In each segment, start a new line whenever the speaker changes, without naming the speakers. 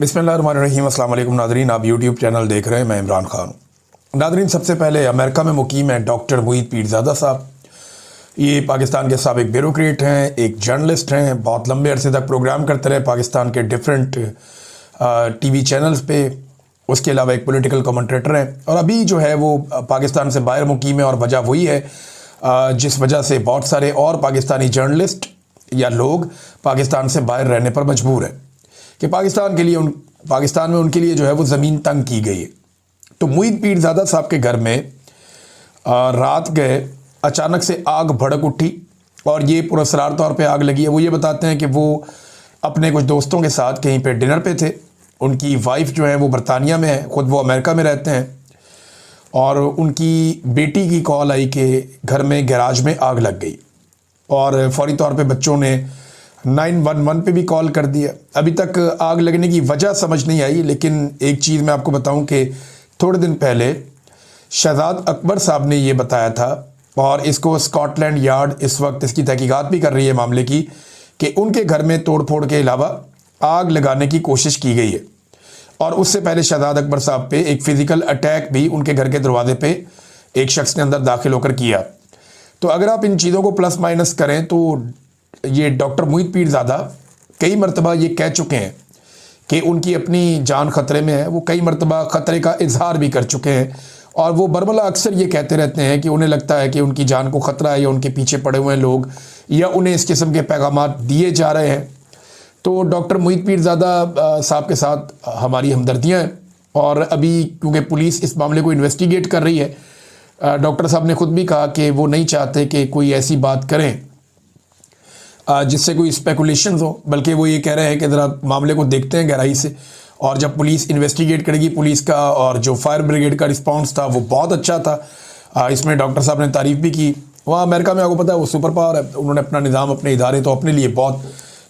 बिस्मिल्लाहिर्रहमानिर्रहीम। अस्सलाम वालेकुम नादरीन, आप यूट्यूब चैनल देख रहे हैं, मैं इमरान खान। नादरीन, सबसे पहले अमेरिका में मुकीम है डॉक्टर मुईद पीरज़ादा साहब। ये पाकिस्तान के साबिक़ ब्यूरोक्रेट हैं, एक जर्नलिस्ट हैं, बहुत लंबे अरसे तक प्रोग्राम करते रहे पाकिस्तान के डिफरेंट टीवी चैनल्स पे। उसके अलावा एक पॉलिटिकल कमेंटेटर हैं और अभी जो है वो पाकिस्तान से बाहर मुकीम है। और वजह वही है जिस वजह से बहुत सारे और पाकिस्तानी जर्नलिस्ट या लोग पाकिस्तान से बाहर रहने पर मजबूर हैं कि पाकिस्तान में उनके लिए जो है वो ज़मीन तंग की गई है। तो मुईद पीरज़ादा साहब के घर में रात गए अचानक से आग भड़क उठी और ये पुरअसरार तौर पे आग लगी है। वो ये बताते हैं कि वो अपने कुछ दोस्तों के साथ कहीं पे डिनर पे थे। उनकी वाइफ जो है वो बरतानिया में है, ख़ुद वो अमेरिका में रहते हैं। और उनकी बेटी की कॉल आई कि घर में गैराज में आग लग गई और फौरी तौर पे बच्चों ने 911 पे भी कॉल कर दिया। अभी तक आग लगने की वजह समझ नहीं आई, लेकिन एक चीज़ मैं आपको बताऊं कि थोड़े दिन पहले शहजाद अकबर साहब ने ये बताया था और इसको स्कॉटलैंड यार्ड इस वक्त इसकी तहकीकात भी कर रही है मामले की कि उनके घर में तोड़ फोड़ के अलावा आग लगाने की कोशिश की गई है। और उससे पहले शहजाद अकबर साहब पे एक फ़िज़िकल अटैक भी उनके घर के दरवाजे पे एक शख्स ने अंदर दाखिल होकर किया। तो अगर आप इन चीज़ों को प्लस माइनस करें तो ये डॉक्टर मुईद पीरज़ादा कई मरतबा ये कह चुके हैं कि उनकी अपनी जान ख़तरे में है। वो कई मरतबा ख़तरे का इजहार भी कर चुके हैं और वो बरमला अक्सर ये कहते रहते हैं कि उन्हें लगता है कि उनकी जान को ख़तरा है या उनके पीछे पड़े हुए हैं लोग या उन्हें इस किस्म के पैगामात दिए जा रहे हैं। तो डॉक्टर मुईद पीरज़ादा साहब के साथ हमारी हमदर्दियाँ हैं। और अभी क्योंकि पुलिस इस मामले को इन्वेस्टिगेट कर रही है, डॉक्टर साहब ने ख़ुद भी कहा कि वो नहीं चाहते कि कोई ऐसी बात करें जिससे कोई स्पेकुलेशंस हो, बल्कि वो ये कह रहे हैं कि ज़रा मामले को देखते हैं गहराई से। और जब पुलिस इन्वेस्टिगेट करेगी, पुलिस का और जो फायर ब्रिगेड का रिस्पांस था वो बहुत अच्छा था। इसमें डॉक्टर साहब ने तारीफ़ भी की। वहाँ अमेरिका में आपको पता है वो सुपर पावर है, उन्होंने अपना निज़ाम अपने इदारे तो अपने लिए बहुत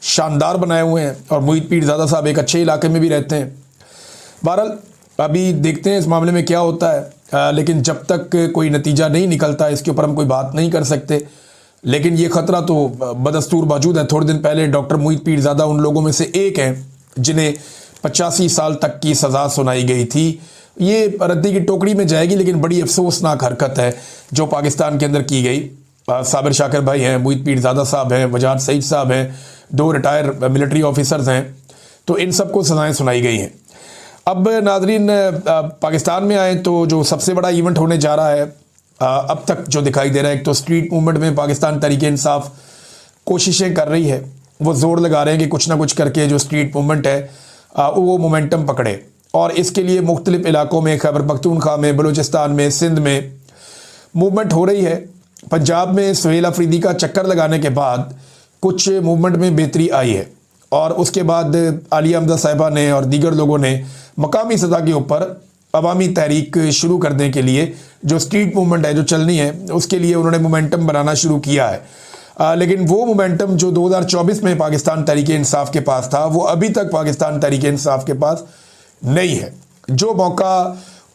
शानदार बनाए हुए हैं और मुईद पीरज़ादा साहब एक अच्छे इलाके में भी रहते हैं। बहरहाल अभी देखते हैं इस मामले में क्या होता है, लेकिन जब तक कोई नतीजा नहीं निकलता इसके ऊपर हम कोई बात नहीं कर सकते। लेकिन ये ख़तरा तो बदस्तूर मौजूद है। थोड़े दिन पहले डॉक्टर मुईद पीरज़ादा उन लोगों में से एक हैं जिन्हें 85 साल तक की सज़ा सुनाई गई थी। ये रद्दी की टोकरी में जाएगी, लेकिन बड़ी अफसोसनाक हरकत है जो पाकिस्तान के अंदर की गई। साबिर शाकिर भाई हैं, मुईद पीरज़ादा साहब हैं, वजाद सईद साहब हैं, 2 रिटायर मिलिट्री ऑफिसर्स हैं। तो इन सबको सज़ाएँ सुनाई गई हैं। अब नाज़रीन पाकिस्तान में आए तो जो सबसे बड़ा इवेंट होने जा रहा है अब तक जो दिखाई दे रहा है, एक तो स्ट्रीट मूवमेंट में पाकिस्तान तहरीक इंसाफ कोशिशें कर रही है। वो ज़ोर लगा रहे हैं कि कुछ ना कुछ करके जो स्ट्रीट मूवमेंट है वो मोमेंटम पकड़े। और इसके लिए मुख्तलिफ़ इलाकों में, खैबर पख्तूनख्वा में, बलूचिस्तान में, सिंध में मूवमेंट हो रही है। पंजाब में सुहेल अफरीदी का चक्कर लगाने के बाद कुछ मूवमेंट में बेहतरी आई है और उसके बाद आलिया हमजा साहिबा ने और दीगर लोगों ने मकामी सतह के ऊपर अवामी तहरीक शुरू करने के लिए जो स्ट्रीट मूवमेंट है जो चलनी है उसके लिए उन्होंने मोमेंटम बनाना शुरू किया है। लेकिन वो मोमेंटम जो 2024 में पाकिस्तान तहरीक इंसाफ के पास था वो अभी तक पाकिस्तान तहरीक इंसाफ के पास नहीं है। जो मौका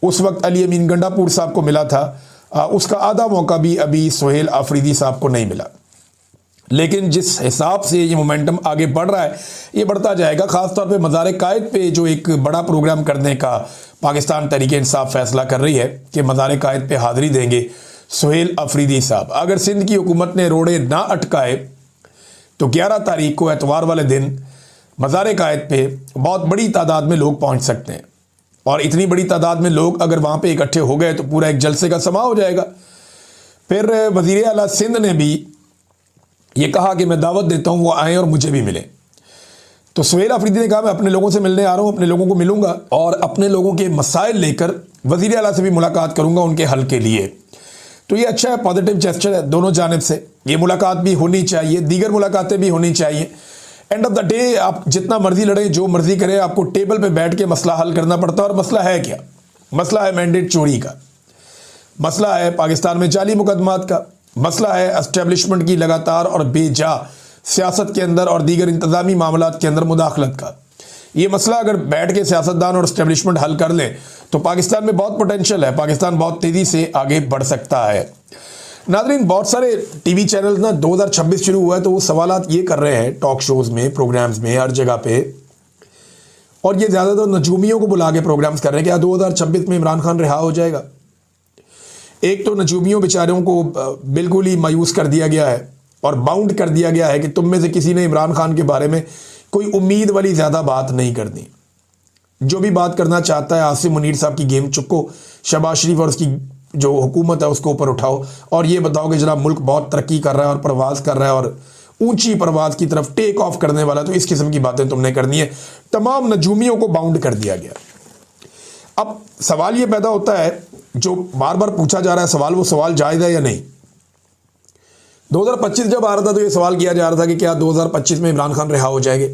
उस वक्त अली अमीन गंडापुर साहब को मिला था उसका आधा मौका भी अभी सुहेल अफरीदी साहब को नहीं मिला। लेकिन जिस हिसाब से ये मोमेंटम आगे बढ़ रहा है ये बढ़ता जाएगा। ख़ास तौर पे मज़ार कायद पे जो एक बड़ा प्रोग्राम करने का पाकिस्तान तहरीक इंसाफ फैसला कर रही है कि मज़ार कायद पे हाज़िरी देंगे सुहेल अफरीदी साहब। अगर सिंध की हुकूमत ने रोड़े ना अटकाए तो 11 तारीख को एतवार वाले दिन मज़ार कायद पे बहुत बड़ी तादाद में लोग पहुँच सकते हैं। और इतनी बड़ी तादाद में लोग अगर वहाँ पर इकट्ठे हो गए तो पूरा एक जलसे का समा हो जाएगा। फिर वज़ीर आला सिंध ने भी ये कहा कि मैं दावत देता हूँ वो आएँ और मुझे भी मिले। तो सुहेल अफरीदी ने कहा मैं अपने लोगों से मिलने आ रहा हूँ, अपने लोगों को मिलूंगा और अपने लोगों के मसाइल लेकर वज़ीर आला से भी मुलाकात करूँगा उनके हल के लिए। तो ये अच्छा है, पॉजिटिव जेस्चर है दोनों जानिब से। ये मुलाकात भी होनी चाहिए, दीगर मुलाकातें भी होनी चाहिए। एंड ऑफ द डे आप जितना मर्जी लड़ें, जो मर्जी करें, आपको टेबल पर बैठ के मसला हल करना पड़ता है। और मसला है क्या? मसला है मैंडेट चोरी का, मसला है पाकिस्तान में जाली मुकदमात का, मसला है एस्टेब्लिशमेंट की लगातार और बेजा सियासत के अंदर और दीगर इंतज़ामी मामलात के अंदर मुदाखलत का। ये मसला अगर बैठ के सियासतदान और एस्टेब्लिशमेंट हल कर ले तो पाकिस्तान में बहुत पोटेंशियल है, पाकिस्तान बहुत तेज़ी से आगे बढ़ सकता है। नाज़रीन, बहुत सारे टीवी चैनल ना 2026 शुरू हुआ है तो वो सवालात ये कर रहे हैं टॉक शोज़ में, प्रोग्राम्स में, हर जगह पे और ये ज़्यादातर नजूमियों को बुला के प्रोग्राम्स कर रहे हैं कि 2026 में इमरान खान रिहा हो जाएगा। एक तो नजूमियों बेचारों को बिल्कुल ही मायूस कर दिया गया है और बाउंड कर दिया गया है कि तुम में से किसी ने इमरान खान के बारे में कोई उम्मीद वाली ज़्यादा बात नहीं करनी। जो भी बात करना चाहता है आसिम मुनीर साहब की गेम चुको, शहबाज शरीफ और उसकी जो हुकूमत है उसको ऊपर उठाओ और ये बताओ कि जनाब मुल्क बहुत तरक्की कर रहा है और परवाज कर रहा है और ऊंची परवाज की तरफ टेक ऑफ करने वाला, तो इस किस्म की बातें तुमने करनी है। तमाम नजूमियों को बाउंड कर दिया गया। अब सवाल ये पैदा होता है जो बार बार पूछा जा रहा है सवाल, वो सवाल जायज़ है या नहीं। 2025 जब आ रहा था तो ये सवाल किया जा रहा था कि क्या 2025 में इमरान खान रिहा हो जाएंगे।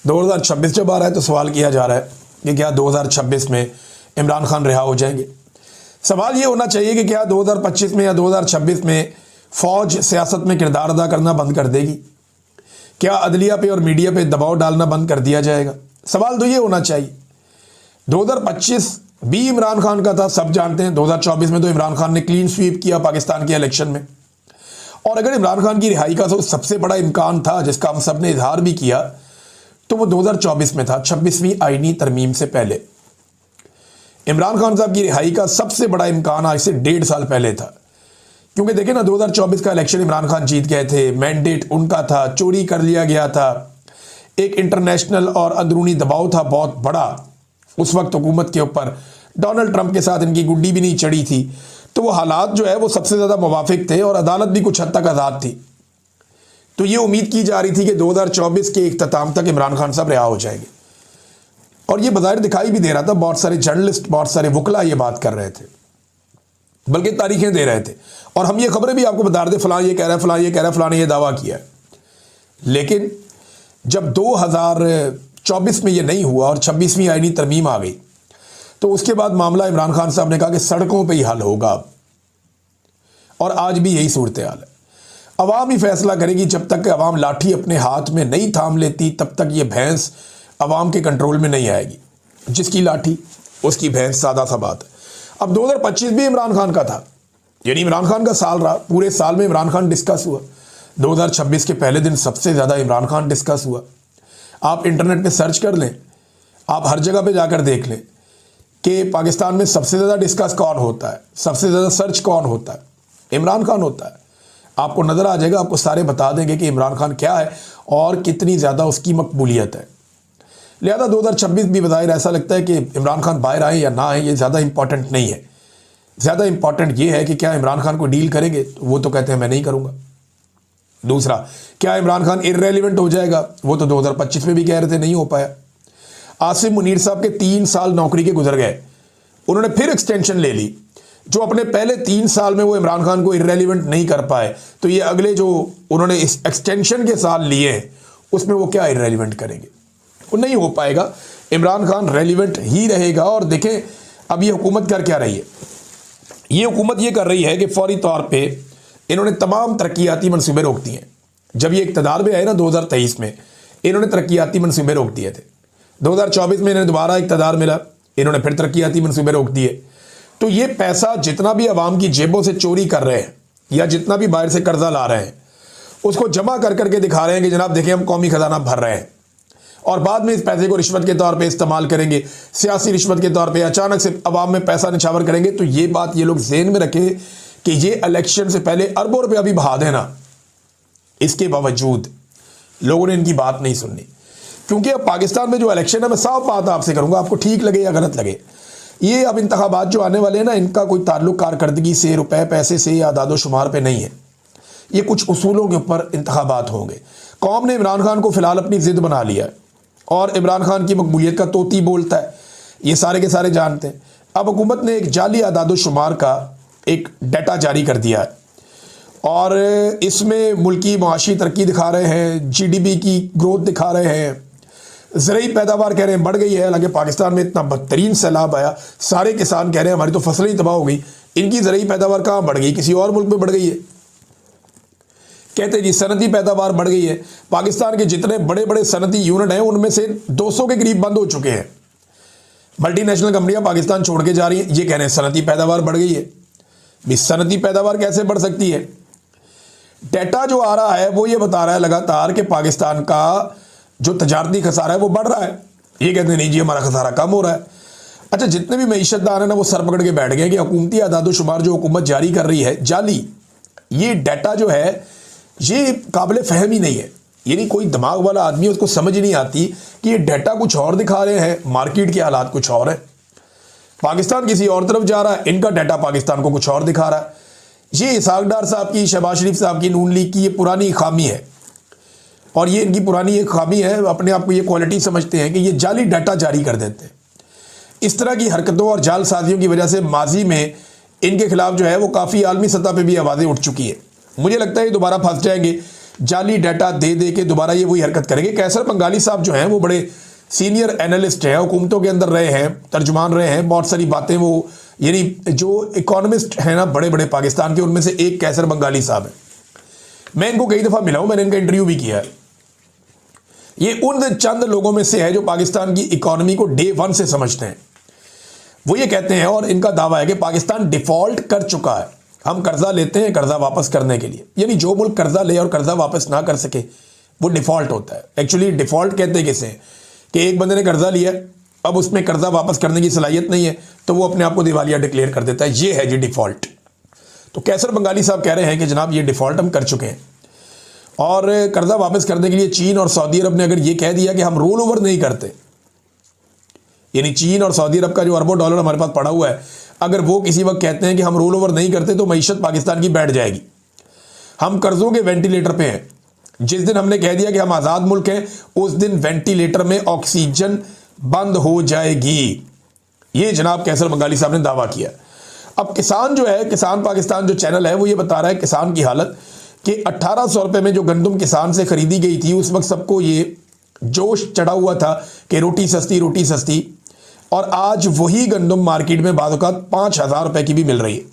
2026 जब आ रहा है तो सवाल किया जा रहा है कि क्या 2026 में इमरान खान रिहा हो जाएंगे। सवाल ये होना चाहिए कि क्या 2025 में या 2026 में फ़ौज सियासत में किरदार अदा करना बंद कर देगी, क्या अदलिया पे और मीडिया पे दबाव डालना बंद कर दिया जाएगा। सवाल तो ये होना चाहिए। 2025 भी इमरान खान का था, सब जानते हैं। 2024 में तो इमरान खान ने क्लीन स्वीप किया पाकिस्तान के इलेक्शन में, और अगर इमरान खान की रिहाई का तो सबसे बड़ा इम्कान था जिसका हम सब ने इजहार भी किया, तो वो 2024 में था, 26वीं आईनी तरमीम से पहले। इमरान खान साहब की रिहाई का सबसे बड़ा इम्कान आज से 1.5 साल पहले था, क्योंकि देखें ना 2024 का इलेक्शन इमरान खान जीत गए थे, मैंडेट उनका था, चोरी कर लिया गया था, एक इंटरनेशनल और अंदरूनी दबाव था बहुत बड़ा उस वक्त हुकूमत के ऊपर। डोनाल्ड ट्रंप के साथ इनकी गुड्डी भी नहीं चढ़ी थी, तो वो हालात जो है वो सबसे ज़्यादा मुवाफिक थे और अदालत भी कुछ हद तक आज़ाद थी। तो ये उम्मीद की जा रही थी कि 2024 के इख्तिताम तक इमरान खान साहब रिहा हो जाएंगे, और ये बज़ाहिर दिखाई भी दे रहा था। बहुत सारे जर्नलिस्ट, बहुत सारे वकला ये बात कर रहे थे, बल्कि तारीखें दे रहे थे, और हम ये खबरें भी आपको बता रहे थे, फलां ये कह रहा है, फलां ये कह रहा है, फलां ने ये दावा किया है। लेकिन जब 2024 में ये नहीं हुआ और 26वीं आईनी तरमीम आ गई, तो उसके बाद मामला इमरान खान साहब ने कहा कि सड़कों पे ही हल होगा, और आज भी यही सूरत हाल है। अवाम ही फैसला करेगी। जब तक अवाम लाठी अपने हाथ में नहीं थाम लेती तब तक ये भैंस अवाम के कंट्रोल में नहीं आएगी। जिसकी लाठी उसकी भैंस, सादा सा बात है। अब 2025 भी इमरान खान का था, यानी इमरान खान का साल रहा। पूरे साल में इमरान खान डिस्कस हुआ। 2026 के पहले दिन सबसे ज़्यादा इमरान खान डिस्कस हुआ। आप इंटरनेट पे सर्च कर लें, आप हर जगह पे जाकर देख लें कि पाकिस्तान में सबसे ज़्यादा डिस्कस कौन होता है, सबसे ज़्यादा सर्च कौन होता है, इमरान खान होता है। आपको नज़र आ जाएगा, आपको सारे बता देंगे कि इमरान खान क्या है और कितनी ज़्यादा उसकी मकबूलियत है। लिहाजा 2026 भी बज़ाहिर ऐसा लगता है कि इमरान खान बाहर आए या ना आए ये ज़्यादा इंपॉर्टेंट नहीं है। ज़्यादा इंपॉर्टेंट ये है कि क्या इमरान खान को डील करेंगे, तो वो तो कहते हैं मैं नहीं करूँगा। दूसरा, क्या इमरान खान इर्रेलेवेंट हो जाएगा, वो तो 2025 में भी कह रहे थे, नहीं हो पाया। आसिम मुनीर साहब के 3 साल नौकरी के गुजर गए, उन्होंने फिर एक्सटेंशन ले ली। जो अपने पहले 3 साल में वो इमरान खान को इर्रेलेवेंट नहीं कर पाए, तो ये अगले जो उन्होंने इस एक्सटेंशन के साल लिए हैं उसमें वो क्या इर्रेलेवेंट करेंगे, वो नहीं हो पाएगा। इमरान खान रेलिवेंट ही रहेगा। और देखें अब ये हुकूमत कर क्या रही है, ये हुकूमत ये कर रही है कि फौरी तौर पे इन्होंने तमाम तरक्याती मनसूबे रोक दिए हैं। जब ये इक़्तिदार में आए ना 2023 में, इन्होंने तरक्याती मनसूबे रोक दिए थे। 2024 में इन्हें दोबारा इक़्तिदार मिला, इन्होंने फिर तरक्याती मनसूबे रोक दिए। तो ये पैसा जितना भी आवाम की जेबों से चोरी कर रहे हैं या जितना भी बाहर से कर्जा ला रहे हैं, उसको जमा कर करके दिखा रहे हैं कि जनाब देखिए हम कौमी खजाना भर रहे हैं, और बाद में इस पैसे को रिश्वत के तौर पे इस्तेमाल करेंगे, सियासी रिश्वत के तौर पे अचानक से अवाम में पैसा निछावर करेंगे। तो ये बात ये लोग ज़हन में रखें कि ये इलेक्शन से पहले अरबों रुपया भी बहा देना, इसके बावजूद लोगों ने इनकी बात नहीं सुननी। क्योंकि अब पाकिस्तान में जो इलेक्शन है, मैं साफ बात आपसे करूँगा, आपको ठीक लगे या गलत लगे, ये अब इंतखाबात जो आने वाले हैं ना, इनका कोई ताल्लुक कारकर्दगी से, रुपए पैसे से या दादो शुमार पे नहीं है। ये कुछ उसूलों के ऊपर इंतखाबात होंगे। कौम ने इमरान खान को फ़िलहाल अपनी ज़िद बना लिया है और इमरान खान की मकबूलियत का तोती बोलता है, ये सारे के सारे जानते हैं। अब हुकूमत ने एक जाली आदादो शुमार का एक डाटा जारी कर दिया है और इसमें मुल्की माशी तरक्की दिखा रहे हैं, GDP की ग्रोथ दिखा रहे हैं, ज़रूरी पैदावार कह रहे हैं बढ़ गई है। हालांकि पाकिस्तान में इतना बदतरीन सैलाब आया, सारे किसान कह रहे हैं हमारी तो फसलें ही तबाह हो गई, इनकी ज़रूरी पैदावार कहाँ बढ़ गई, किसी और मुल्क में बढ़ गई है। कहते हैं जी सनती पैदावार बढ़ गई है। पाकिस्तान के जितने बड़े बड़े सनती यूनिट हैं उनमें से 200 के करीब बंद हो चुके हैं। मल्टीनेशनल कंपनियां पाकिस्तान छोड़ के जा रही हैं, ये कह रहे हैं सनती पैदावार बढ़ गई है। भी सनती पैदावार कैसे बढ़ सकती है? डेटा जो आ रहा है वो ये बता रहा है लगातार कि पाकिस्तान का जो तजारती खसारा है वो बढ़ रहा है। ये कहते हैं नहीं जी हमारा खसारा कम हो रहा है। अच्छा, जितने भी मईशतदार हैं ना वो सर पकड़ के बैठ गए कि हुकूमती आदादोशुमार जो हुकूमत जारी कर रही है जाली, ये डाटा जो है ये काबिल फहम ही नहीं है। यानी कोई दिमाग वाला आदमी उसको समझ ही नहीं आती कि ये डाटा कुछ और दिखा रहे हैं, मार्केट के हालात कुछ और है, पाकिस्तान किसी और तरफ जा रहा है, इनका डाटा पाकिस्तान को कुछ और दिखा रहा है। ये इसहाक डार साहब की, शहबाज शरीफ साहब की, नून लीग की ये पुरानी खामी है, और ये इनकी पुरानी एक खामी है, अपने आप को ये क्वालिटी समझते हैं कि ये जाली डाटा जारी कर देते हैं। इस तरह की हरकतों और जालसाजियों की वजह से माजी में इनके खिलाफ जो है वो काफ़ी आलमी सतह पे भी आवाज़ें उठ चुकी है। मुझे लगता है ये दोबारा फंस जाएंगे, जाली डाटा दे दे के दोबारा ये वही हरकत करेंगे। कैसर बंगाली साहब जो हैं वो बड़े सीनियर एनालिस्ट हैं, हुकूमतों के अंदर रहे हैं, तर्जुमान रहे हैं, बहुत सारी बातें वो, यानी जो इकोनॉमिस्ट हैं ना बड़े बड़े पाकिस्तान के, उनमें से एक कैसर बंगाली साहब है। मैं इनको कई दफ़ा मिला हूँ, मैंने इनका इंटरव्यू भी किया है। ये उन चंद लोगों में से है जो पाकिस्तान की इकोनॉमी को डे वन से समझते हैं। वो ये कहते हैं, और इनका दावा है कि पाकिस्तान डिफॉल्ट कर चुका है। हम कर्जा लेते हैं कर्जा वापस करने के लिए, यानी जो मुल्क कर्जा ले और कर्जा वापस ना कर सके वो डिफॉल्ट होता है। एक्चुअली डिफॉल्ट कहते हैं किसे, कि एक बंदे ने कर्जा लिया, अब उसमें कर्जा वापस करने की सलाहियत नहीं है तो वो अपने आप को दिवालिया डिक्लेयर कर देता है, ये है जी डिफॉल्ट। तो कैसर बंगाली साहब कह रहे हैं कि जनाब ये डिफॉल्ट हम कर चुके हैं, और कर्जा वापस करने के लिए चीन और सऊदी अरब ने अगर ये कह दिया कि हम रोल ओवर नहीं करते, यानी चीन और सऊदी अरब का जो अरबों डॉलर हमारे पास पड़ा हुआ है, अगर वो किसी वक्त कहते हैं कि हम रोल ओवर नहीं करते तो मईशत पाकिस्तान की बैठ जाएगी। हम कर्जों के वेंटिलेटर पे हैं। जिस दिन हमने कह दिया कि हम आज़ाद मुल्क हैं, उस दिन वेंटिलेटर में ऑक्सीजन बंद हो जाएगी। ये जनाब कैसर बंगाली साहब ने दावा किया। अब किसान जो है, किसान पाकिस्तान जो चैनल है वो ये बता रहा है किसान की हालत, कि 1800 रुपये में जो गंदम किसान से खरीदी गई थी उस वक्त सबको ये जोश चढ़ा हुआ था कि रोटी सस्ती, रोटी सस्ती, और आज वही गंदम मार्केट में बाद औक़ात 5000 रुपये की भी मिल रही है।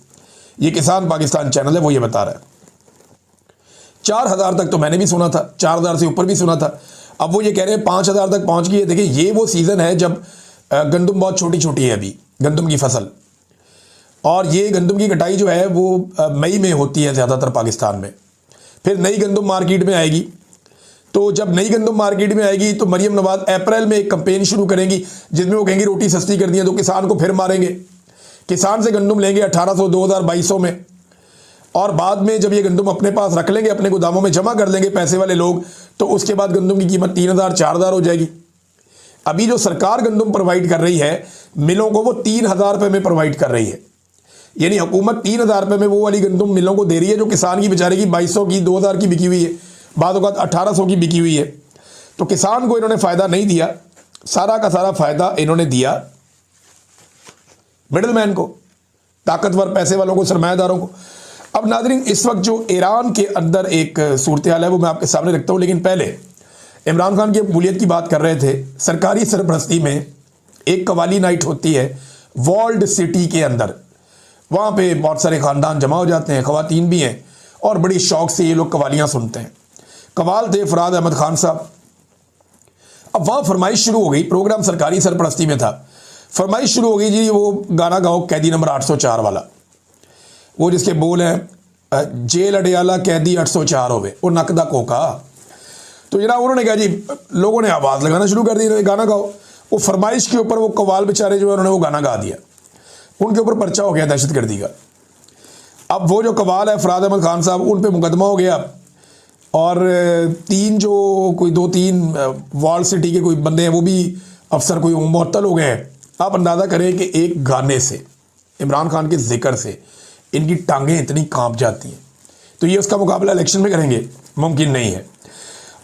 ये किसान पाकिस्तान चैनल है वो ये बता रहा है। 4000 तक तो मैंने भी सुना था, 4000 से ऊपर भी सुना था। अब वो ये कह रहे हैं 5000 तक पहुंच गई है। देखिए ये वो सीज़न है जब गंदम बहुत छोटी छोटी है अभी, गंदम की फसल, और ये गंदम की कटाई जो है वो मई में होती है ज़्यादातर पाकिस्तान में। फिर नई गंदम मार्केट में आएगी, तो जब नई गंदम मार्केट में आएगी तो मरियम नवाज अप्रैल में एक कैंपेन शुरू करेंगी जिसमें वो कहेंगी रोटी सस्ती कर दी है, तो किसान को फिर मारेंगे। किसान से गंदम लेंगे 1800, 2000, 2200 में, और बाद में जब ये गंदम अपने पास रख लेंगे, अपने गोदामों में जमा कर लेंगे पैसे वाले लोग, तो उसके बाद गंदम की कीमत 3000, 4000 हो जाएगी। अभी जो सरकार गंदम प्रोवाइड कर रही है मिलों को, वो 3000 रुपये में प्रोवाइड कर रही है। यानी हुकूमत 3000 रुपये में वो वाली गंदम मिलों को दे रही है जो किसान की बेचारे की 2200 की, 2000 की बिकी हुई है, बाद औक़ात 1800 की बिकी हुई है। तो किसान को इन्होंने फ़ायदा नहीं दिया, सारा का सारा फ़ायदा इन्होंने दिया मिडलमैन को, ताकतवर पैसे वालों को, सरमायादारों को। अब नाज़रीन, इस वक्त जो ईरान के अंदर एक सूरत हाल है वो मैं आपके सामने रखता हूँ, लेकिन पहले इमरान खान की मकबूलियत की बात कर रहे थे। सरकारी सरपरस्ती में एक कवाली नाइट होती है वॉल्ड सिटी के अंदर, वहाँ पे बहुत सारे ख़ानदान जमा हो जाते हैं, ख़वातीन भी हैं, और बड़ी शौक़ से ये लोग कवालियाँ सुनते हैं। कवाल थे फराद अहमद खान साहब। अब वहाँ फरमाइश शुरू हो गई, प्रोग्राम सरकारी सरपरस्ती में था, फरमाइश शुरू हो गई जी वो गाना गाओ कैदी नंबर 804 वाला, वो जिसके बोल हैं जेल अडियाला कैदी 804 होवे वो नकदा कोका। तो जनाब उन्होंने कहा जी, लोगों ने आवाज़ लगाना शुरू कर दी, गाना गाओ। वो फरमाइश के ऊपर वो कवाल बेचारे जो है उन्होंने वो गाना गा दिया, उनके ऊपर पर्चा हो गया दहशतगर्दी का। अब वो जो कवाल है फराद अहमद खान साहब, उन पे मुकदमा हो गया, और तीन जो कोई 2-3 वॉल सिटी के कोई बंदे हैं वो भी अफसर कोई मुअत्तल हो गए हैं। आप अंदाज़ा करें कि एक गाने से, इमरान खान के जिक्र से इनकी टांगें इतनी कांप जाती हैं। तो ये उसका मुकाबला इलेक्शन में करेंगे, मुमकिन नहीं है।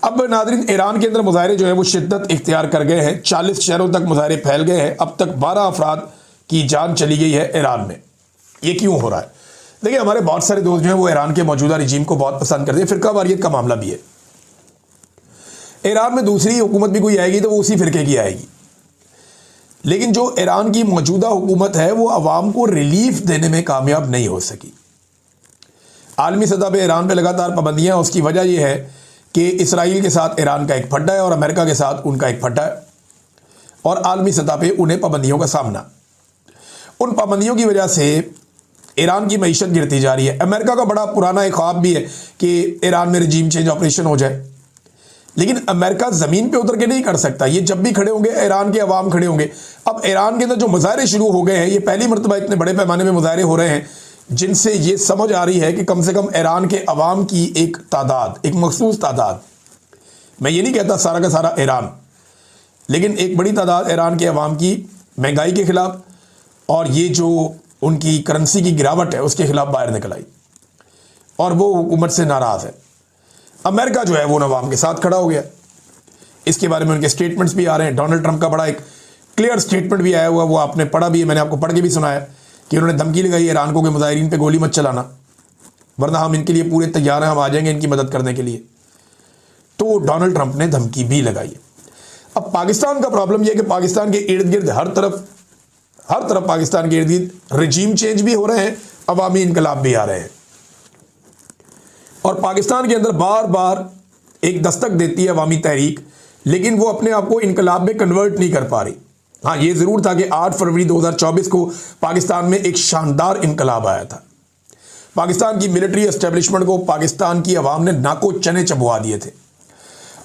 अब नाज़रीन, ईरान के अंदर मुजाहरे जो है वो शिद्दत इख्तियार कर गए हैं, 40 शहरों तक मुजाहरे फैल गए हैं। अब तक 12 अफराद की जान चली गई है ईरान में। ये क्यों हो रहा है? देखिए, हमारे बहुत सारे दोस्त जो हैं वो ईरान के मौजूदा रजीम को बहुत पसंद करते हैं, फ़िरका वारियत का मामला भी है। ईरान में दूसरी हुकूमत भी कोई आएगी तो वो उसी फ़िरके की आएगी, लेकिन जो ईरान की मौजूदा हुकूमत है वो अवाम को रिलीफ देने में कामयाब नहीं हो सकी। आलमी सतह पर ईरान पर लगातार पाबंदियाँ, उसकी वजह यह है कि इसराइल के साथ ईरान का एक फड्डा है और अमेरिका के साथ उनका एक फड्डा है, और आलमी सतह पर उन्हें पाबंदियों का सामना। उन पाबंदियों की वजह से ईरान की मईशत गिरती जा रही है। अमेरिका का बड़ा पुराना एक ख्वाब भी है कि ईरान में रजीम चेंज ऑपरेशन हो जाए, लेकिन अमेरिका ज़मीन पे उतर के नहीं कर सकता। ये जब भी खड़े होंगे ईरान के अवाम खड़े होंगे। अब ईरान के अंदर जो मुजाहरे शुरू हो गए हैं, ये पहली मरतबा इतने बड़े पैमाने में मुजाहरे हो रहे हैं जिनसे ये समझ आ रही है कि कम से कम ईरान के अवाम की एक तादाद, एक मखसूस तादाद, मैं ये नहीं कहता सारा का सारा ईरान, लेकिन एक बड़ी तादाद ईरान के अवाम की महंगाई के ख़िलाफ़ और ये जो उनकी करेंसी की गिरावट है उसके ख़िलाफ़ बाहर निकल आई और वो हुकूमत से नाराज़ है। अमेरिका जो है वो अवाम के साथ खड़ा हो गया। इसके बारे में उनके स्टेटमेंट्स भी आ रहे हैं। डोनाल्ड ट्रंप का बड़ा एक क्लियर स्टेटमेंट भी आया हुआ, वो आपने पढ़ा भी है, मैंने आपको पढ़ के भी सुनाया कि उन्होंने धमकी लगाई ईरान को कि मुजाहिरीन पे गोली मत चलाना, वरना हम इनके लिए पूरे तैयार हैं, हम आ जाएंगे इनकी मदद करने के लिए। तो डोनाल्ड ट्रंप ने धमकी भी लगाई है। अब पाकिस्तान का प्रॉब्लम यह है कि पाकिस्तान के इर्द गिर्द हर तरफ पाकिस्तान के इर्द गिर्द रजीम चेंज भी हो रहे हैं, अवामी इनकलाब भी आ रहे हैं और पाकिस्तान के अंदर बार बार एक दस्तक देती है अवामी तहरीक, लेकिन वो अपने आप को इनकलाब में कन्वर्ट नहीं कर पा रही। हाँ, ये ज़रूर था कि 8 फरवरी 2024 को पाकिस्तान में एक शानदार इनकलाब आया था। पाकिस्तान की मिलिट्री एस्टेब्लिशमेंट को पाकिस्तान की अवाम ने नाको चने चबवा दिए थे।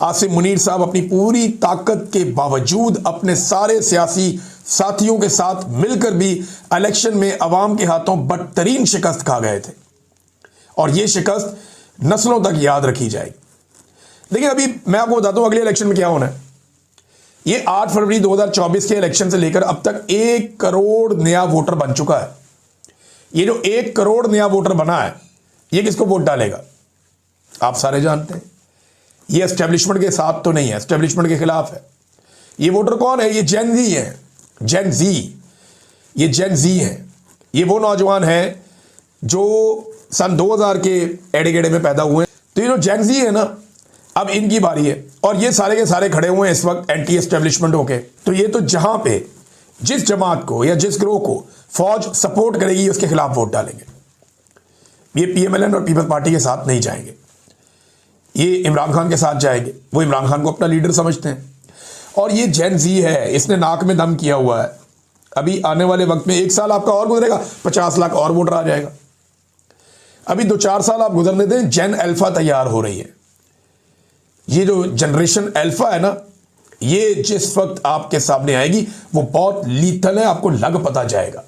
आसिम मुनीर साहब अपनी पूरी ताकत के बावजूद अपने सारे सियासी साथियों के साथ मिलकर भी इलेक्शन में अवाम के हाथों बदतरीन शिकस्त खा गए थे और ये शिकस्त नस्लों तक याद रखी जाएगी। लेकिन अभी मैं आपको बताता हूं अगले इलेक्शन में क्या होना है। ये 8 फरवरी 2024 के इलेक्शन से लेकर अब तक 1 करोड़ नया वोटर बन चुका है। ये जो 1 करोड़ नया वोटर बना है, ये किसको वोट डालेगा? आप सारे जानते हैं। ये एस्टेब्लिशमेंट के साथ तो नहीं है, एस्टेब्लिशमेंट के खिलाफ है। ये वोटर कौन है? ये जेन जी है, जेन जी। ये जेन जी है, ये वो नौजवान हैं जो सन 2000 के एड़े गेड़े में पैदा हुए। तो ये जो जेन जी है ना, अब इनकी बारी है और ये सारे के सारे खड़े हुए हैं इस वक्त एंटी एस्टेब्लिशमेंट होके। तो ये तो जहां पे जिस जमात को या जिस ग्रोह को फौज सपोर्ट करेगी उसके खिलाफ वोट डालेंगे। ये पीएमएलएन और पीपल्स पार्टी के साथ नहीं जाएंगे, ये इमरान खान के साथ जाएंगे। वो इमरान खान को अपना लीडर समझते हैं। और ये जेन जी है, इसने नाक में दम किया हुआ है। अभी आने वाले वक्त में 1 साल आपका और गुजरेगा, 50 लाख और वोटर आ जाएगा। अभी 2-4 साल आप गुजरने दें, जेन अल्फा तैयार हो रही है। ये जो जनरेशन अल्फा है ना, ये जिस वक्त आपके सामने आएगी वो बहुत लीथल है, आपको लग पता जाएगा।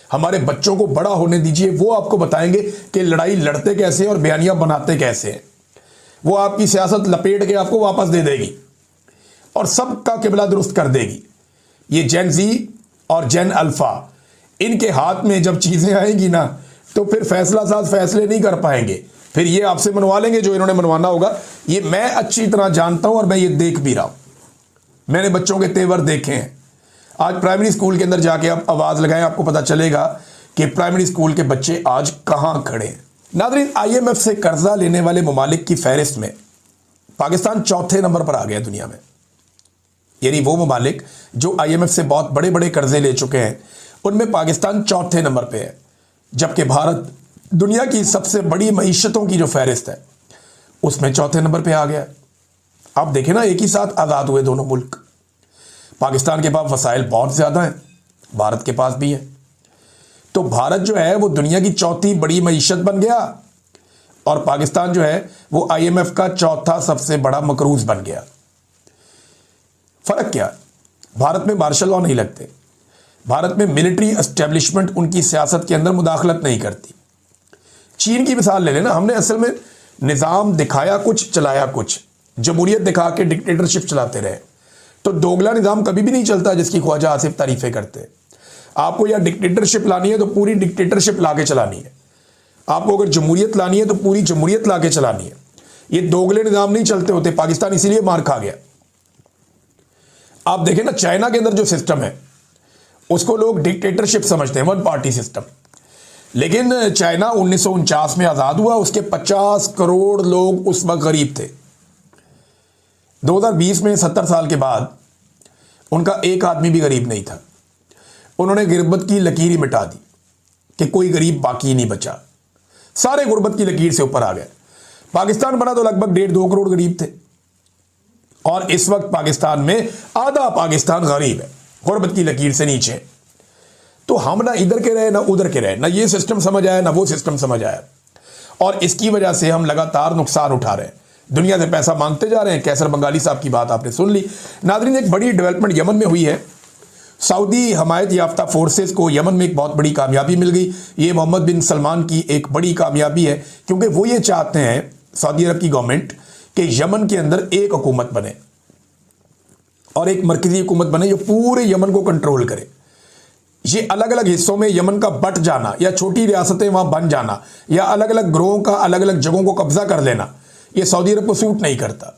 हमारे बच्चों को बड़ा होने दीजिए, वो आपको बताएंगे कि लड़ाई लड़ते कैसे और बयानियां बनाते कैसे हैं। वो आपकी सियासत लपेट के आपको वापस दे देगी और सबका किबला दुरुस्त कर देगी। ये जेन जी और जेन अल्फा, इनके हाथ में जब चीजें आएंगी ना, तो फिर फैसला साज फैसले नहीं कर पाएंगे। फिर ये आपसे मनवा लेंगे जो इन्होंने मनवाना होगा। ये मैं अच्छी तरह जानता हूं और मैं ये देख भी रहा हूं। मैंने बच्चों के तेवर देखे हैं। आज प्राइमरी स्कूल के अंदर जाके आप आवाज लगाएं, आपको पता चलेगा कि प्राइमरी स्कूल के बच्चे आज कहां खड़े हैं। नाज़रीन, आईएमएफ से कर्जा लेने वाले ममालिक की फहरिस्त में पाकिस्तान 4थे नंबर पर आ गया दुनिया में। यानी वो ममालिक जो आईएमएफ से बहुत बड़े बड़े कर्जे ले चुके हैं, उनमें पाकिस्तान 4थे नंबर पे है, जबकि भारत दुनिया की सबसे बड़ी मईशतों की जो फहरिस्त है उसमें 4थे नंबर पे आ गया। आप देखें ना, एक ही साथ आज़ाद हुए दोनों मुल्क। पाकिस्तान के पास वसाइल बहुत ज़्यादा हैं, भारत के पास भी है। तो भारत जो है वो दुनिया की 4थी बड़ी मईशत बन गया और पाकिस्तान जो है वो आईएमएफ का 4था सबसे बड़ा मकरूज बन गया। फर्क क्या? भारत में मार्शल लॉ नहीं लगते, भारत में मिलिट्री एस्टेब्लिशमेंट उनकी सियासत के अंदर मुदाखलत नहीं करती। चीन की मिसाल ले लेना, हमने असल में निज़ाम दिखाया कुछ, चलाया कुछ, जमहूरियत दिखा के डिक्टेटरशिप चलाते रहे। तो दोगला निज़ाम कभी भी नहीं चलता जिसकी ख्वाजा आसिफ तारीफें करते। आपको या डिक्टेटरशिप लानी है तो पूरी डिक्टेटरशिप ला के चलानी है, आपको अगर जमहूरियत लानी है तो पूरी जमहूरियत ला के चलानी है। ये दोगले निज़ाम नहीं चलते होते। पाकिस्तान इसीलिए मार खा गया। आप देखें ना, चाइना के अंदर जो सिस्टम है उसको लोग डिक्टेटरशिप समझते हैं, 1 पार्टी सिस्टम। लेकिन चाइना 1949 में आज़ाद हुआ, उसके 50 करोड़ लोग उस वक्त गरीब थे। 2020 में 70 साल के बाद उनका एक आदमी भी गरीब नहीं था। उन्होंने गुर्बत की लकीर ही मिटा दी कि कोई गरीब बाकी नहीं बचा, सारे गुर्बत की लकीर से ऊपर आ गए। पाकिस्तान बना तो लगभग 1.5-2 करोड़ गरीब थे और इस वक्त पाकिस्तान में आधा पाकिस्तान गरीब है, गुर्बत की लकीर से नीचे। तो हम ना इधर के रहे ना उधर के रहे, ना ये सिस्टम समझ आया ना वो सिस्टम समझ आया और इसकी वजह से हम लगातार नुकसान उठा रहे हैं। दुनिया से पैसा मांगते जा रहे हैं। कैसर बंगाली साहब की बात आपने सुन ली। नाज़रीन, एक बड़ी डेवलपमेंट यमन में हुई है। सऊदी हमायत याफ्ता फोर्सेस को यमन में एक बहुत बड़ी कामयाबी मिल गई। ये मोहम्मद बिन सलमान की एक बड़ी कामयाबी है, क्योंकि वो ये चाहते हैं, सऊदी अरब की गवर्नमेंट, कि यमन के अंदर एक हुकूमत बने और एक मरकजी हुकूमत बने जो पूरे यमन को कंट्रोल करे। ये अलग अलग हिस्सों में यमन का बट जाना या छोटी रियासतें वहां बन जाना या अलग अलग ग्रोहों का अलग अलग जगहों को कब्जा कर लेना, ये सऊदी अरब को सूट नहीं करता।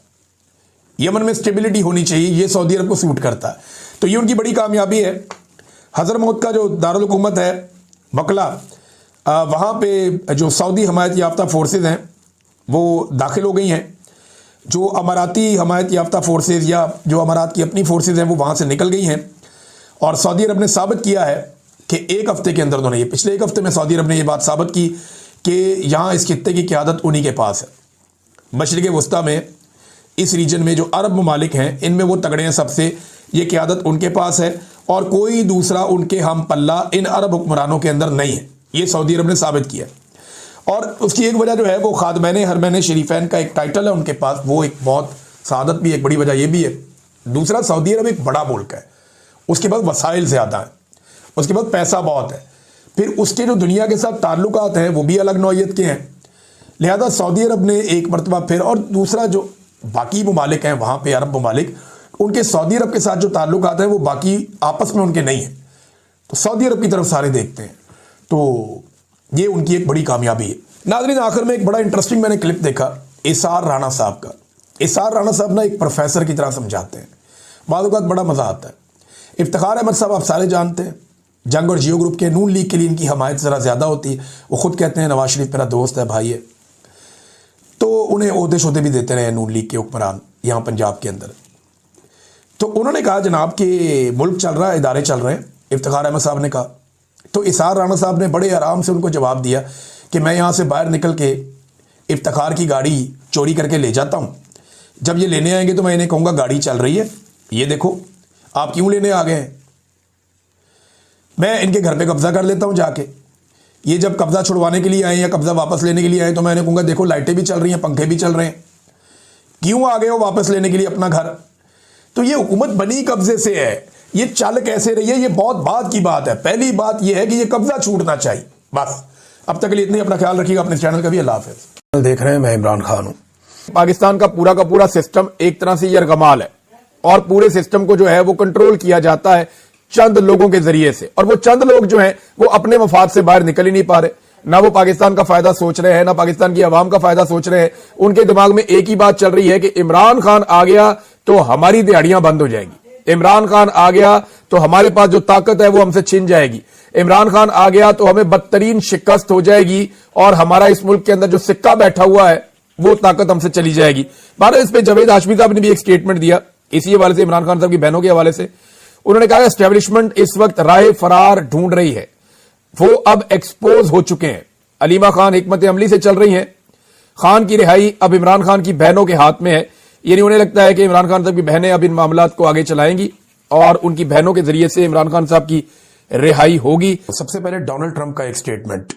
यमन में स्टेबिलिटी होनी चाहिए, ये सऊदी अरब को सूट करता है। तो ये उनकी बड़ी कामयाबी है। हजरमौत का जो दारुल हुकूमत है मकला, वहाँ पे जो सऊदी हमायत याफ्ता फोर्सेज हैं वो दाखिल हो गई हैं। जो अमाराती हमायत याफ्ता फोर्सेज या जो अमारात की अपनी फोर्सेज हैं वो वहाँ से निकल गई हैं। और सऊदी अरब ने साबित किया है कि एक हफ्ते के अंदर उन्होंने, ये पिछले एक हफ्ते में सऊदी अरब ने ये बात साबित की कि यहाँ इस खित्ते की क़यादत उन्हीं के पास है। मशरिक़ वस्ता में, इस रीजन में जो अरब ममालिक हैं इनमें वो तगड़े हैं सबसे, ये क़यादत उनके पास है और कोई दूसरा उनके हम पल्ला इन अरब हुक्मरानों के अंदर नहीं है। ये सऊदी अरब ने साबित किया। और उसकी एक वजह जो है वो खादमैन हरमैन शरीफैन का एक टाइटल है उनके पास, वो एक बहुत सादत भी, एक बड़ी वजह ये भी है। दूसरा, सऊदी अरब एक बड़ा मुल्क है, उसके पास वसाइल ज़्यादा हैं, उसके पास पैसा बहुत है, फिर उसके जो दुनिया के साथ ताल्लुकात हैं वो भी अलग नौइयत के हैं। लिहाजा सऊदी अरब ने एक मरतबा फिर, और दूसरा जो बाकी ममालिक हैं वहाँ पे अरब ममालिक, उनके सऊदी अरब के साथ जो ताल्लुकात हैं वो बाकी आपस में उनके नहीं हैं, तो सऊदी अरब की तरफ सारे देखते हैं। तो ये उनकी एक बड़ी कामयाबी है। नाज़रीन, आखिर में एक बड़ा इंटरेस्टिंग मैंने क्लिप देखा इसार राणा साहब का। इसार राणा साहब ना एक प्रोफेसर की तरह समझाते हैं, बाद वक़्त बड़ा मज़ा आता है। इफ्तिखार अहमद साहब आप सारे जानते हैं, जंग और जियो ग्रुप के नून लीग के लिए इनकी हमायत ज़रा ज़्यादा होती है। वो खुद कहते हैं नवाज शरीफ मेरा दोस्त है, भाई है, तो उन्हें ओहदे शोहदे भी देते रहे नून लीग के हुक्मरान यहाँ पंजाब के अंदर। तो उन्होंने कहा जनाब कि मुल्क चल रहा है, इदारे चल रहे हैं, इफ्तिखार अहमद साहब ने कहा। तो इसार राणा साहब ने बड़े आराम से उनको जवाब दिया कि मैं यहाँ से बाहर निकल के इफ्तिखार की गाड़ी चोरी करके ले जाता हूँ, जब ये लेने आएंगे तो मैं इन्हें कहूँगा गाड़ी चल रही है, ये देखो आप क्यों लेने आ गए हैं। मैं इनके घर पे कब्जा कर लेता हूँ जाके, ये जब कब्जा छुड़वाने के लिए आए या कब्जा वापस लेने के लिए आए तो मैं इन्हें कहूँगा देखो लाइटें भी चल रही हैं, पंखे भी चल रहे हैं, क्यों आ गए हो वापस लेने के लिए अपना घर। तो ये हुकूमत बनी कब्जे से है, ये चल कैसे रही है ये बहुत बात की बात है। पहली बात ये है कि ये कब्जा छूटना चाहिए। बस अब तक के लिए इतनी, अपना ख्याल रखिएगा, अपने चैनल का भी। अल्लाह हाफ़िज़। देख रहे हैं, मैं इमरान खान हूं। पाकिस्तान का पूरा सिस्टम एक तरह से यरगमाल है और पूरे सिस्टम को जो है वो कंट्रोल किया जाता है चंद लोगों के जरिए से, और वो चंद लोग जो हैं वो अपने मफाद से बाहर निकल ही नहीं पा रहे। ना वो पाकिस्तान का फायदा सोच रहे हैं, ना पाकिस्तान की आवाम का फायदा सोच रहे हैं। उनके दिमाग में एक ही बात चल रही है कि इमरान खान आ गया तो हमारी दिहाड़ियां बंद हो जाएंगी, इमरान खान आ गया तो हमारे पास जो ताकत है वो हमसे छिन जाएगी, इमरान खान आ गया तो हमें बदतरीन शिकस्त हो जाएगी और हमारा इस मुल्क के अंदर जो सिक्का बैठा हुआ है वो ताकत हमसे चली जाएगी। बारह इस पे जावेद हाशमी साहब ने भी एक स्टेटमेंट दिया इसी हवाले से, इमरान खान साहब की बहनों के हवाले से। उन्होंने कहा एस्टेब्लिशमेंट इस वक्त राह फरार ढूंढ रही है, वो अब एक्सपोज हो चुके हैं। अलीमा खान हिकमत अमली से चल रही हैं, खान की रिहाई अब इमरान खान की बहनों के हाथ में है। यानी उन्हें लगता है कि इमरान खान साहब की बहनें अब इन मामलात को आगे चलाएंगी और उनकी बहनों के जरिए से इमरान खान साहब की रिहाई होगी। सबसे पहले डोनाल्ड ट्रंप का एक स्टेटमेंट,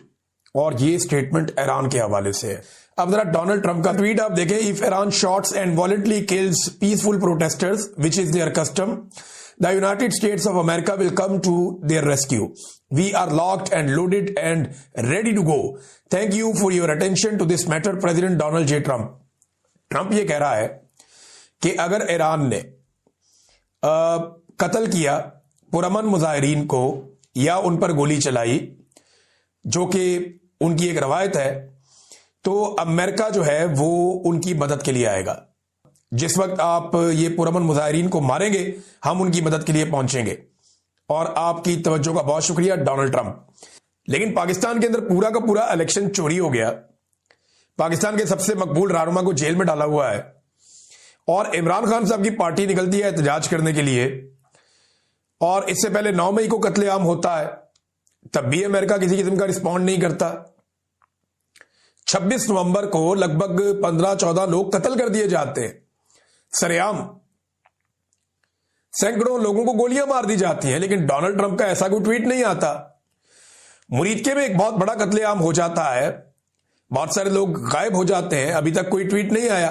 और ये स्टेटमेंट ईरान के हवाले से है। अब जरा डोनाल्ड ट्रंप का ट्वीट आप देखें। If Iran shots and violently kills peaceful protesters which is their custom, the United States of America will come to their rescue. We are locked and loaded and ready to go. Thank you for your attention to this matter, President Donald J Trump. Trump ये कह रहा है कि अगर Iran ने कत्ल किया पुरअमन मुजाहिरीन को या उन पर गोली चलाई, जो कि उनकी एक रवायत है, तो अमेरिका जो है वो उनकी मदद के लिए आएगा। जिस वक्त आप ये पुरअमन मुजाहिरीन को मारेंगे हम उनकी मदद के लिए पहुंचेंगे। और आपकी तवज्जो का बहुत शुक्रिया डोनाल्ड ट्रंप। लेकिन पाकिस्तान के अंदर पूरा का पूरा इलेक्शन चोरी हो गया, पाकिस्तान के सबसे मकबूल रहनुमा को जेल में डाला हुआ है और इमरान खान साहब की पार्टी निकलती है एहतजाज करने के लिए, और इससे पहले 9 मई को कत्लेआम होता है, तब भी अमेरिका किसी किस्म का रिस्पॉन्ड नहीं करता। 26 नवंबर को लगभग 15-14 लोग कत्ल कर दिए जाते हैं सरेआम, सैकड़ों लोगों को गोलियां मार दी जाती हैं, लेकिन डोनाल्ड ट्रंप का ऐसा कोई ट्वीट नहीं आता। मुरीदके में एक बहुत बड़ा कत्लेआम हो जाता है, बहुत सारे लोग गायब हो जाते हैं, अभी तक कोई ट्वीट नहीं आया।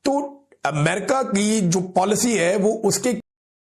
तो अमेरिका की जो पॉलिसी है वो उसके